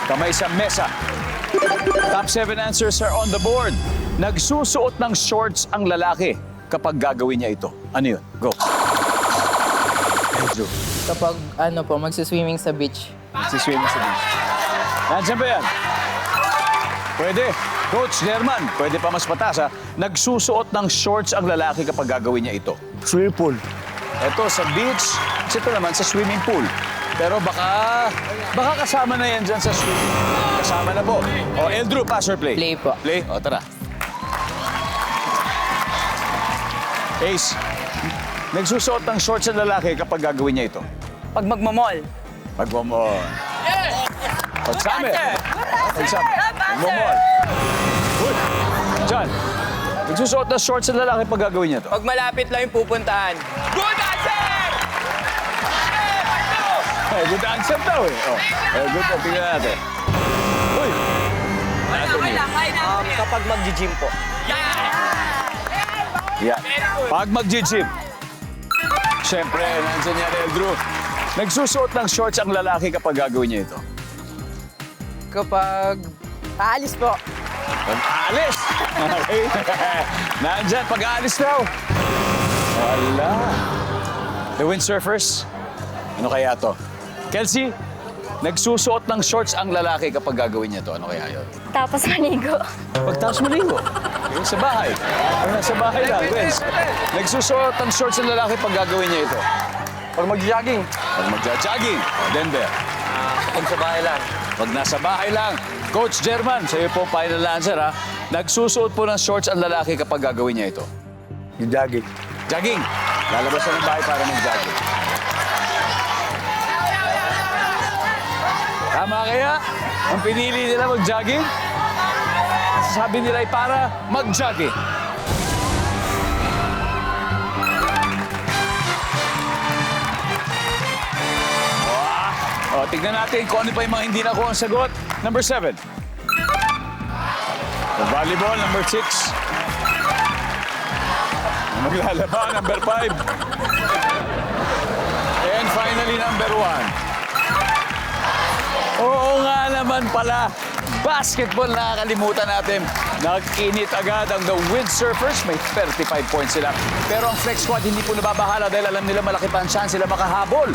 Kamay sa mesa. Top 7 answers are on the board. Nagsusuot ng shorts ang lalaki kapag gagawin niya ito. Ano yun? Go. Andrew. Kapag magsiswimming sa beach. Nagsiswimming sa beach. Nandiyan ba yan? Pwede. Coach Lerman, pwede pa mas mataas ha. Nagsusuot ng shorts ang lalaki kapag gagawin niya ito. Swimming pool. Ito sa beach, ito naman sa swimming pool. Pero baka kasama na yan dyan sa swimming. Kasama na po. O, Eldrew, pass or play? Play po. Play? O, tara. Ace, nagsusuot ng shorts ang lalaki kapag gagawin niya ito. Pag magmamall. Magmamol. Pagsami. Pagsami. Magmamol. Uy, John, nagsusuot ng shorts ang lalaki pag gagawin niya ito. Pag malapit lang yung pupuntahan. Good answer! Good answer daw eh. Oh. Good, tingnan natin. Uy. Kapag mag-gym po. Yeah. Pag mag-gym. Siyempre, nandiyan yan, Eldrew. Nagsusuot ng shorts ang lalaki kapag gagawin niya ito. Kapag aalis po. Pag-aalis! Okay. Nandyan, pag-aalis daw. Wala. The windsurfers? Ano kaya to? Kelsey, nagsusuot ng shorts ang lalaki kapag gagawin niya to. Ano kaya yun? Tapos maligo. Pagtapos maligo. Yung sa bahay. Sa bahay lang, Vince. Nagsusuot ng shorts ang lalaki pag gagawin niya ito. Pag mag-jogging. Pag magja-jogging. Denver. Pag sa bahay lang. Pag nasa bahay lang. Coach German, sa'yo po final answer ha. Nagsusuot po ng shorts ang lalaki kapag gagawin niya ito. Yung jogging. Jogging. Lalabas na ng bahay para mag-jogging. Tama kaya? Ang pinili nila mag-jogging? Sabi nila ay para mag-jogging. O, tignan natin kung ano pa yung mga hindi nakuha ang sagot. Number 7. The volleyball, number 6. Maglalaba, number 5. And finally, number 1. Oo nga naman pala. Basketball, nakakalimutan natin. Nag-init agad ang The Windsurfers. May 35 points sila. Pero ang Flex Squad hindi po nababahala dahil alam nila malaki pa ang chance sila makahabol.